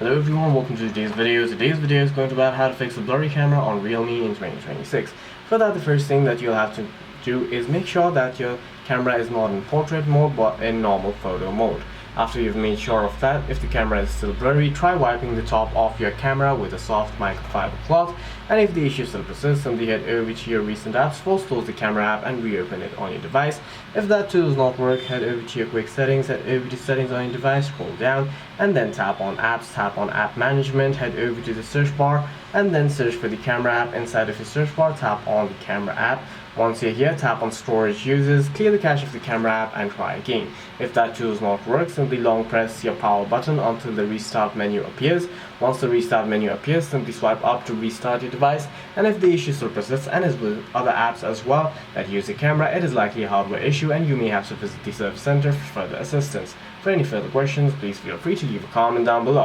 Hello everyone, welcome to today's video. Today's video is going to be about how to fix a blurry camera on Realme in 2026. For that, the first thing that you'll have to do is make sure that your camera is not in portrait mode but in normal photo mode. After you've made sure of that, if the camera is still blurry, try wiping the top off your camera with a soft microfiber cloth, and if the issue still persists, simply head over to your recent apps, force close the camera app and reopen it on your device. If that too does not work, head over to your quick settings, head over to settings on your device, scroll down and then tap on apps, tap on app management, head over to the search bar and then search for the camera app. Inside of your search bar, tap on the camera app. Once you're here, tap on storage users, clear the cache of the camera app and try again. If that too does not work, simply long press your power button until the restart menu appears. Once the restart menu appears, simply swipe up to restart your device, and if the issue still persists and is with other apps as well that use the camera, it is likely a hardware issue and you may have to visit the service center for further assistance. For any further questions, please feel free to leave a comment down below.